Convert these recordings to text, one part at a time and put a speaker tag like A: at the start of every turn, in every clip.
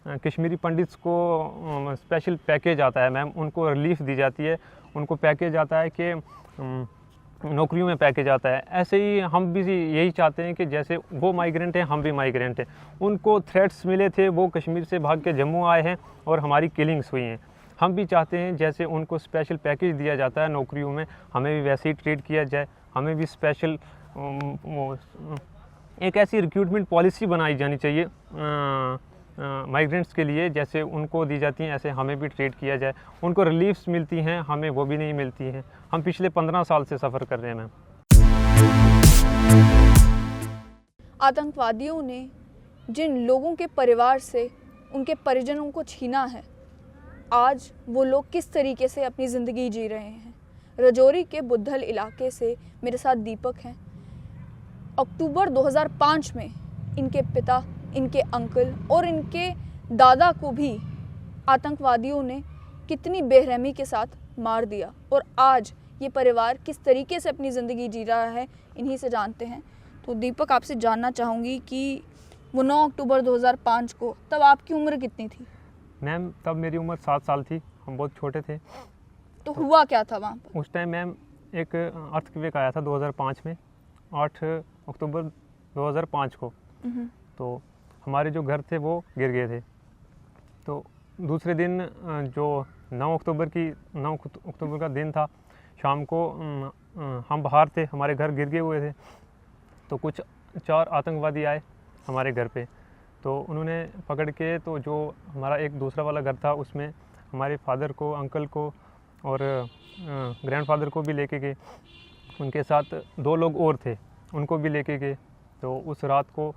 A: Kashmiri pandits को special package आता है मैम, उनको रिलीफ दी जाती है, उनको पैकेज आता है कि नौकरियों में पैकेज आता है। ऐसे ही हम भी यही चाहते हैं कि जैसे वो माइग्रेंट हैं हम भी माइग्रेंट हैं। उनको थ्रेट्स मिले थे, वो कश्मीर से भाग के जम्मू आए हैं और हमारी किलिंग्स हुई हैं। हम भी चाहते हैं जैसे उनको स्पेशल पैकेज दिया जाता है नौकरियों में, हमें भी वैसे ही ट्रीट किया जाए। हमें भी स्पेशल एक ऐसी रिक्रूटमेंट पॉलिसी बनाई जानी चाहिए माइग्रेंट्स के लिए, जैसे उनको दी जाती हैं ऐसे हमें भी ट्रीट किया जाए। उनको रिलीफ्स मिलती हैं, हमें वो भी नहीं मिलती हैं। हम पिछले 15 साल से सफ़र कर रहे हैं मैम।
B: आतंकवादियों ने जिन लोगों के परिवार से उनके परिजनों को छीना है, आज वो लोग किस तरीके से अपनी ज़िंदगी जी रहे हैं। राजौरी के बुद्धल इलाके से मेरे साथ दीपक हैं। अक्टूबर 2005 में इनके पिता, इनके अंकल और इनके दादा को भी आतंकवादियों ने कितनी बेरहमी के साथ मार दिया और आज ये परिवार किस तरीके से अपनी ज़िंदगी जी रहा है, इन्हीं से जानते हैं। तो दीपक, आपसे जानना चाहूँगी कि वो 9 अक्टूबर 2005 को, तब आपकी उम्र कितनी थी?
A: मैम तब मेरी उम्र 7 साल थी, हम बहुत छोटे थे।
B: तो हुआ क्या था वहाँ पर?
A: उस टाइम मैम एक अर्थक्वेक आया था 2005 में, 8 अक्टूबर 2005 को। तो हमारे जो घर थे वो गिर गए थे। तो दूसरे दिन जो 9 अक्टूबर का दिन था, शाम को हम बाहर थे, हमारे घर गिर गए हुए थे। तो कुछ 4 आतंकवादी आए हमारे घर पे। तो उन्होंने पकड़ के, तो जो हमारा एक दूसरा वाला घर था उसमें हमारे फादर को, अंकल को और ग्रैंडफादर को भी लेके गए। उनके साथ 2 लोग और थे, उनको भी लेके गए। तो उस रात को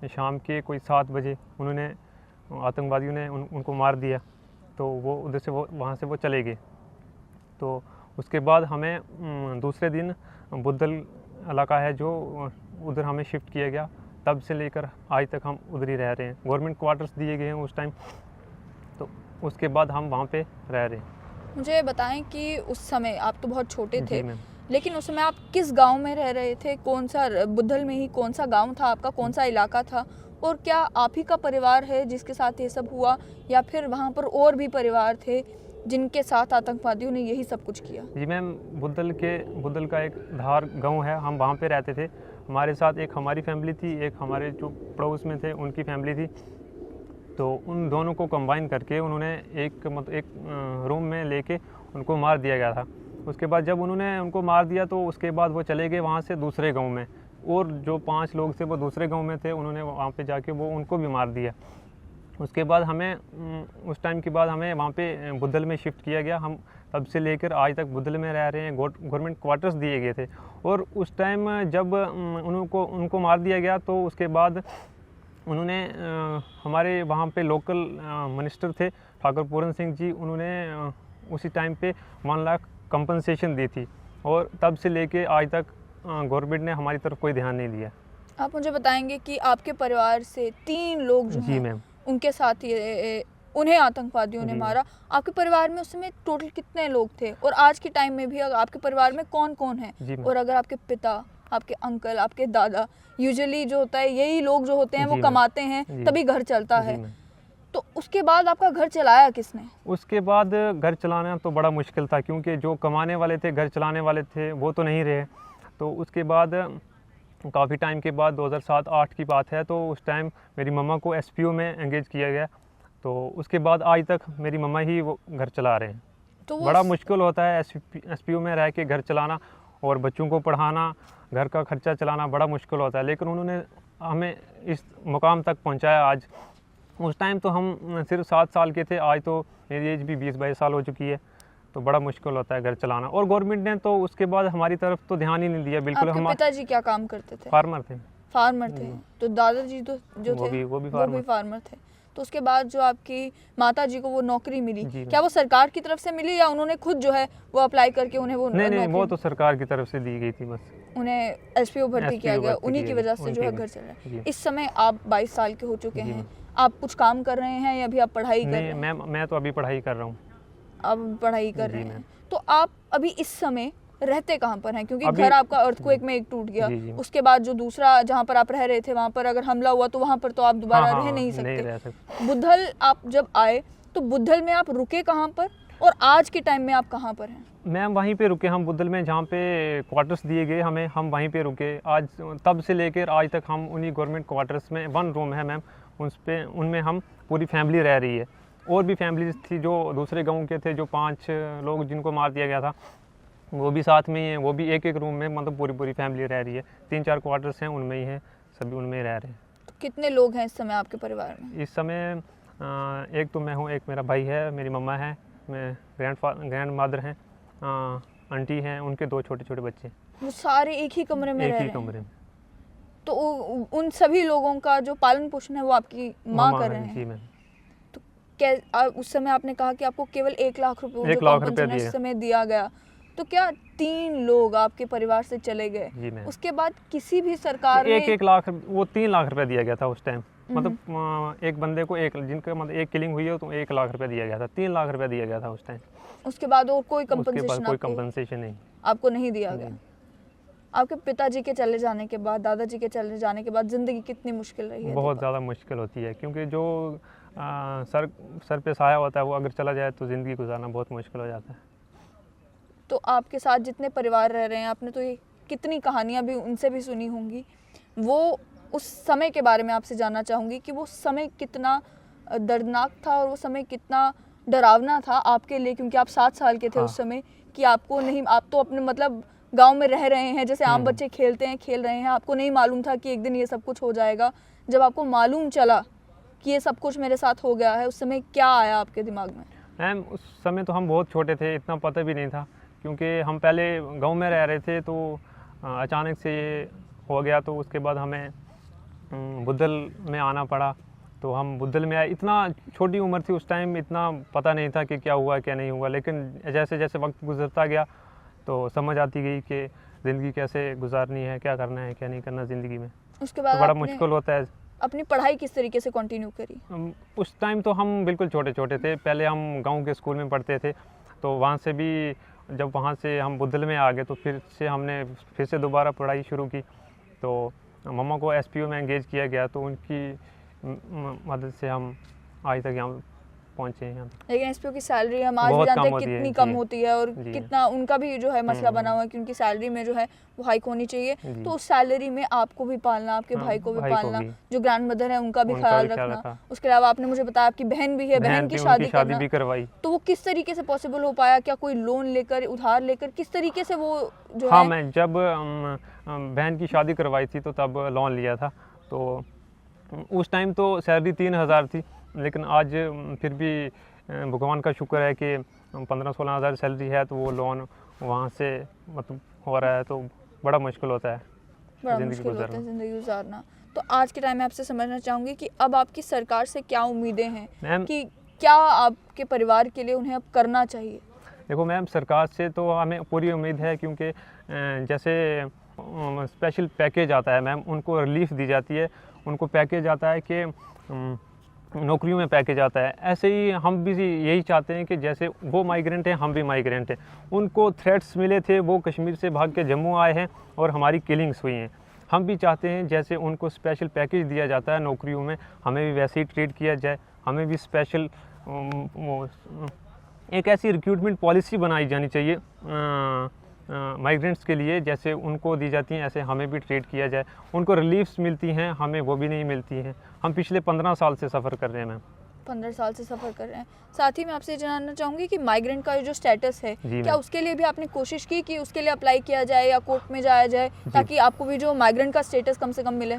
A: शाम के कोई 7 बजे उन्होंने, आतंकवादियों ने उनको मार दिया। तो वो उधर से वहाँ से चले गए। तो उसके बाद हमें दूसरे दिन बुद्धल इलाका है जो, उधर हमें शिफ्ट किया गया। तब से लेकर आज तक हम उधर ही रह रहे हैं। गवर्नमेंट क्वार्टर्स दिए गए हैं उस टाइम, तो उसके बाद हम वहाँ पे रह रहे हैं।
B: मुझे बताएं कि उस समय आप तो बहुत छोटे थे,
A: मैम।
B: लेकिन उस समय आप किस गांव में रह रहे थे? कौन सा, बुद्धल में ही कौन सा गांव था आपका, कौन सा इलाका था? और क्या आप ही का परिवार है जिसके साथ ये सब हुआ, या फिर वहाँ पर और भी परिवार थे जिनके साथ आतंकवादियों ने यही सब कुछ किया?
A: जी मैम, बुद्धल का एक धार गांव है, हम वहाँ पे रहते थे। हमारे साथ एक हमारी फैमिली थी, एक हमारे जो पड़ोस में थे उनकी फैमिली थी। तो उन दोनों को कंबाइन करके उन्होंने एक रूम में लेके उनको मार दिया गया था। उसके बाद जब उन्होंने उनको मार दिया तो उसके बाद वो चले गए वहाँ से दूसरे गांव में, और जो 5 लोग थे वो दूसरे गांव में थे, उन्होंने वहाँ पे जाके वो उनको भी मार दिया। उसके बाद हमें, उस टाइम के बाद हमें वहाँ पे बुद्धल में शिफ्ट किया गया। हम तब से लेकर आज तक बुद्धल में रह रहे हैं। गवर्नमेंट क्वार्टर्स दिए गए थे, और उस टाइम जब उनको मार दिया गया तो उसके बाद उन्होंने हमारे वहाँ पे लोकल मिनिस्टर थे ठाकुर पूरन सिंह जी, उन्होंने उसी टाइम पे 1 लाख कंपनसेशन दी थी। और तब से लेके आज तक गवर्नमेंट ने हमारी तरफ कोई ध्यान नहीं दिया।
B: आप मुझे बताएंगे कि आपके परिवार से 3 लोग जो
A: जी मैम,
B: उनके साथ ये उन्हें आतंकवादियों ने मारा। आपके परिवार में उस समय टोटल कितने लोग थे, और आज के टाइम में भी आपके परिवार में कौन कौन है? और अगर आपके पिता, आपके अंकल, आपके दादा, यूजुअली जो होता है यही लोग जो होते हैं वो कमाते हैं तभी घर चलता है, तो उसके बाद आपका घर चलाया किसने? उसके बाद घर चलाना तो बड़ा मुश्किल था, क्योंकि जो कमाने वाले थे, घर चलाने वाले थे, वो तो नहीं रहे। तो उसके बाद काफ़ी टाइम के बाद 2007-08 की बात है, तो उस टाइम मेरी मम्मा को SPO में एंगेज किया गया। तो उसके बाद आज तक मेरी मम्मा ही वो घर चला रहे हैं। तो बड़ा मुश्किल होता है SPO में रह के घर चलाना, और बच्चों को पढ़ाना, घर का खर्चा चलाना बड़ा मुश्किल होता है। लेकिन उन्होंने हमें इस मुकाम तक पहुंचाया आज। उस टाइम तो हम सिर्फ 7 साल के थे, आज तो मेरी एज भी 20-22 साल हो चुकी है। तो बड़ा मुश्किल होता है घर चलाना, और गवर्नमेंट ने तो उसके बाद हमारी तरफ तो ध्यान ही नहीं दिया बिल्कुल। आपके पिताजी क्या काम करते थे?
A: फार्मर थे।
B: तो दादाजी तो जो थे वो भी फार्मर थे। तो उसके बाद जो आपकी माता जी को वो नौकरी मिली, क्या वो सरकार की तरफ से मिली, या उन्होंने खुद जो है वो अप्लाई करके उन्हें वो? नहीं,
A: वो तो सरकार की तरफ से दी गई थी, बस
B: उन्हें SPO भर्ती किया गया, उन्हीं की वजह से जो है घर चल रहा है। इस समय आप 22 साल के हो चुके हैं, आप कुछ काम कर रहे हैं या अभी आप पढ़ाई कर रहे हैं?
A: मैं तो अभी पढ़ाई कर रहा हूँ।
B: अब पढ़ाई कर रहे हैं, तो आप अभी इस समय रहते कहाँ पर हैं? क्योंकि घर आपका अर्थक्वेक में एक टूट गया, उसके बाद जो दूसरा जहाँ पर आप रह रहे थे वहाँ पर अगर हमला हुआ तो वहाँ पर तो आप दोबारा रह नहीं सकते। बुद्धल आप जब आए तो बुद्धल में आप रुके कहाँ पर, और आज के टाइम में आप कहाँ पर हैं?
A: मैम वहीं पे रुके हम बुद्धल में, जहाँ पे क्वार्टर्स दिए गए हमें, हम वहीं पे रुके। आज तब से लेकर आज तक हम उन्हीं गवर्नमेंट क्वार्टर्स में, 1 रूम है मैम, उनमें हम पूरी फैमिली रह रही है। और भी फैमिलीज थी जो दूसरे गांव के थे, जो 5 लोग जिनको मार दिया गया था, वो भी साथ में ही हैं, वो भी एक रूम में, मतलब पूरी फैमिली रह रही है। 3-4 क्वार्टर्स हैं, उनमें ही हैं, सभी उनमें ही रह रहे हैं।
B: तो कितने लोग हैं इस समय आपके परिवार में?
A: इस समय एक तो मैं हूँ, एक मेरा भाई है, मेरी मम्मा है, मैं ग्रैंड मदर हैं, आंटी हैं, उनके 2 छोटे बच्चे।
B: वो सारे एक ही कमरे में रह रहे हैं?
A: एक ही कमरे में।
B: तो उन सभी लोगों का जो पालन पोषण है वो आपकी माँ कर रहे हैं?
A: जी मैम।
B: तो क्या उस समय आपने कहा कि आपको केवल 1 लाख रुपए उस समय दिया गया, तो क्या 3 लोग आपके परिवार से चले गए? उसके बाद किसी भी सरकार ने
A: 1 लाख, वो 3 लाख रुपए दिया गया था उस टाइम। मतलब एक बंदे को जिनका मतलब एक किलिंग हुई है तो 1 लाख रुपए दिया गया था, 3 लाख रुपए दिया गया था उस टाइम।
B: उसके बाद और कोई कंपनसेशन
A: नहीं
B: आपको नहीं दिया गया? आपके पिताजी के चले जाने के बाद, दादाजी के चले जाने के बाद जिंदगी कितनी मुश्किल रही है?
A: बहुत ज़्यादा मुश्किल होती है, क्योंकि जो सर पे साया होता है वो अगर चला जाए तो ज़िंदगी गुजारना बहुत मुश्किल हो जाता है।
B: तो आपके साथ जितने परिवार रह रहे हैं, आपने तो ये कितनी कहानियाँ भी उनसे भी सुनी होंगी, वो उस समय के बारे में आपसे जानना चाहूँगी कि वो समय कितना दर्दनाक था और वो समय कितना डरावना था आपके लिए, क्योंकि आप 7 साल के थे उस समय, कि आपको नहीं, आप तो अपने मतलब गांव में रह रहे हैं, जैसे आम बच्चे खेल रहे हैं, आपको नहीं मालूम था कि एक दिन ये सब कुछ हो जाएगा। जब आपको मालूम चला कि ये सब कुछ मेरे साथ हो गया है, उस समय क्या आया आपके दिमाग में?
A: मैम उस समय तो हम बहुत छोटे थे, इतना पता भी नहीं था, क्योंकि हम पहले गांव में रह रहे थे, तो अचानक से ये हो गया। तो उसके बाद हमें बुद्धल में आना पड़ा। तो हम बुद्धल में आए, इतना छोटी उम्र थी उस टाइम, इतना पता नहीं था कि क्या हुआ क्या नहीं हुआ, लेकिन जैसे जैसे वक्त गुजरता गया तो समझ आती गई कि ज़िंदगी कैसे गुजारनी है, क्या करना है क्या नहीं करना ज़िंदगी में।
B: उसके बाद
A: तो बड़ा मुश्किल होता है।
B: अपनी पढ़ाई किस तरीके से कंटिन्यू करी?
A: उस टाइम तो हम बिल्कुल छोटे थे, पहले हम गांव के स्कूल में पढ़ते थे, तो वहाँ से भी जब वहाँ से हम बुद्धल में आ गए तो हमने फिर से दोबारा पढ़ाई शुरू की। तो मम्मा को SPO में एंगेज किया गया, तो उनकी मदद से हम आज तक यहाँ पहुँचे हैं।
B: लेकिन SPO की सैलरी हम आज भी जानते हैं कितनी कम होती है, और कितना उनका भी जो है मसला बना हुआ है कि उनकी सैलरी में जो है वो हाइक होनी चाहिए। तो उस सैलरी में आपको भी पालना, आपके भाई को भी पालना, जो ग्रैंड मदर है उनका भी ख्याल रखना। उसके अलावा आपने मुझे बताया आपकी बहन भी है, बहन की शादी भी करवाई। तो वो किस तरीके से पॉसिबल हो पाया? क्या कोई लोन लेकर, उधार लेकर, किस तरीके से वो जो
A: हाँ, मैं जब बहन की शादी करवाई थी तो तब लोन लिया था। तो उस टाइम तो सैलरी 3000 थी, लेकिन आज फिर भी भगवान का शुक्र है कि 15-16 हज़ार सैलरी है, तो वो लोन वहाँ से मतलब हो रहा है, तो बड़ा मुश्किल होता है ज़िंदगी
B: गुजारना। तो आज के टाइम में आपसे समझना चाहूँगी कि अब आपकी सरकार से क्या उम्मीदें हैं, कि क्या आपके परिवार के लिए उन्हें अब करना चाहिए?
A: देखो मैम, सरकार से तो हमें पूरी उम्मीद है, क्योंकि जैसे स्पेशल पैकेज आता है मैम, उनको रिलीफ दी जाती है, उनको पैकेज आता है कि नौकरियों में पैकेज आता है। ऐसे ही हम भी यही चाहते हैं कि जैसे वो माइग्रेंट हैं, हम भी माइग्रेंट हैं। उनको थ्रेट्स मिले थे, वो कश्मीर से भाग के जम्मू आए हैं और हमारी किलिंग्स हुई हैं। हम भी चाहते हैं जैसे उनको स्पेशल पैकेज दिया जाता है नौकरियों में, हमें भी वैसे ही ट्रीट किया जाए। हमें भी स्पेशल एक ऐसी रिक्रूटमेंट पॉलिसी बनाई जानी चाहिए माइग्रेंट्स के लिए, जैसे उनको दी जाती हैं ऐसे हमें भी ट्रीट किया जाए। उनको रिलीफ्स मिलती हैं, हमें वो भी नहीं मिलती हैं। हम पिछले 15 साल से सफ़र कर रहे हैं मैम।
B: 15 साल से सफ़र कर रहे हैं। साथ ही मैं आपसे जानना चाहूँगी कि माइग्रेंट का जो स्टेटस है, क्या उसके लिए भी आपने कोशिश की कि उसके लिए अप्लाई किया जाए या कोर्ट में जाया जाए, ताकि आपको भी जो माइग्रेंट का स्टेटस कम से कम मिले?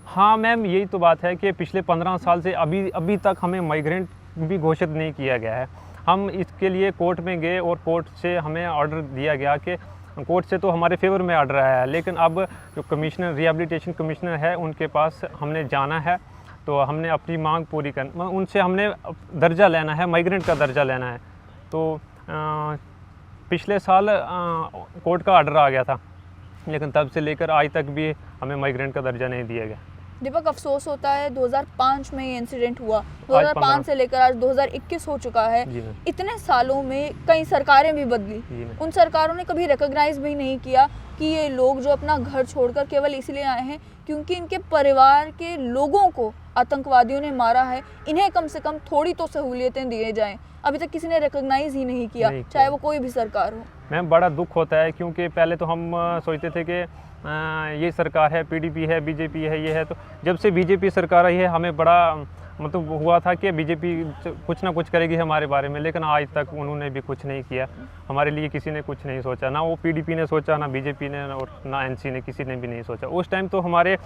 A: हाँ मैम, यही तो बात है कि पिछले 15 साल से अभी तक हमें माइग्रेंट भी घोषित नहीं किया गया है। हम इसके लिए कोर्ट में गए और कोर्ट से हमें ऑर्डर दिया गया कि कोर्ट से तो हमारे फेवर में ऑर्डर आया है, लेकिन अब जो कमिश्नर, रिहेबिलिटेशन कमिश्नर है, उनके पास हमने जाना है। तो हमने अपनी मांग पूरी करना, उनसे हमने दर्जा लेना है, माइग्रेंट का दर्जा लेना है। तो पिछले साल कोर्ट का ऑर्डर आ गया था, लेकिन तब से लेकर आज तक भी हमें माइग्रेंट का दर्जा नहीं दिया गया।
B: दीपक, अफसोस होता है 2005 में ये इंसिडेंट हुआ, 2005 से लेकर आज 2021 हो चुका है। इतने सालों में कई सरकारें भी बदली, उन सरकारों ने कभी रिकॉग्नाइज भी नहीं किया कि ये लोग जो अपना घर छोड़कर केवल इसलिए आए हैं क्योंकि इनके परिवार के लोगों को आतंकवादियों ने मारा है, इन्हें कम से कम थोड़ी तो सहूलियतें दिए जाएं। अभी तक किसी ने रिकॉग्नाइज ही नहीं किया, चाहे वो कोई भी सरकार हो।
A: मैम बड़ा दुख होता है, क्योंकि पहले तो हम सोचते थे कि ये सरकार है, पीडीपी है, बीजेपी है, ये है। तो जब से बीजेपी सरकार आई है हमें बड़ा मतलब हुआ था कि बीजेपी कुछ ना कुछ करेगी हमारे बारे में, लेकिन आज तक उन्होंने भी कुछ नहीं किया हमारे लिए। किसी ने कुछ नहीं सोचा, ना वो पीडीपी ने सोचा, ना बीजेपी ने, और ना एनसी ने, किसी ने भी नहीं सोचा। उस टाइम तो हमारे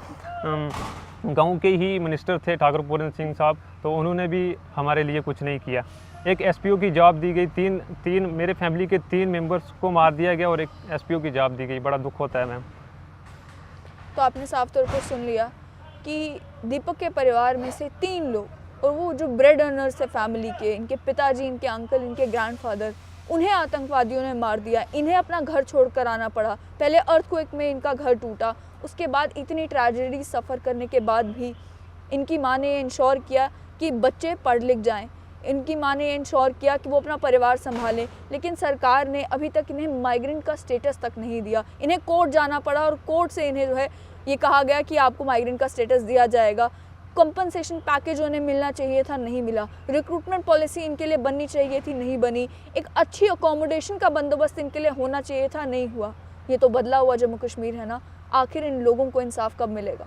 A: गांव के ही मिनिस्टर थे ठाकुर पूरन सिंह साहब, तो उन्होंने भी हमारे लिए कुछ नहीं किया। एक एसपीओ की जॉब दी गई, तीन मेरे फैमिली के 3 मेंबर्स को मार दिया गया और एक एसपीओ की जॉब दी गई। बड़ा दुख होता है मैम।
B: तो आपने साफ तौर पर सुन लिया कि दीपक के परिवार में से 3 लोग, और वो जो ब्रेड अर्नर्स है फैमिली के, इनके पिताजी, इनके अंकल, इनके ग्रैंडफादर, उन्हें आतंकवादियों ने मार दिया। इन्हें अपना घर छोड़कर आना पड़ा। पहले अर्थक्वेक में इनका घर टूटा, उसके बाद इतनी ट्रेजेडी सफ़र करने के बाद भी इनकी माँ ने इंश्योर किया कि बच्चे पढ़ लिख जाएं। इनकी माँ ने इंश्योर किया कि वो अपना परिवार संभालें, लेकिन सरकार ने अभी तक इन्हें माइग्रेंट का स्टेटस तक नहीं दिया। इन्हें कोर्ट जाना पड़ा और कोर्ट से इन्हें जो है ये कहा गया कि आपको माइग्रेंट का स्टेटस दिया जाएगा। कंपनसेशन पैकेज उन्हें मिलना चाहिए था, नहीं मिला। रिक्रूटमेंट पॉलिसी इनके लिए बननी चाहिए थी, नहीं बनी। एक अच्छी अकोमोडेशन का बंदोबस्त इनके लिए होना चाहिए था, नहीं हुआ। ये तो बदला हुआ जम्मू कश्मीर है ना। आखिर इन लोगों को इंसाफ कब मिलेगा?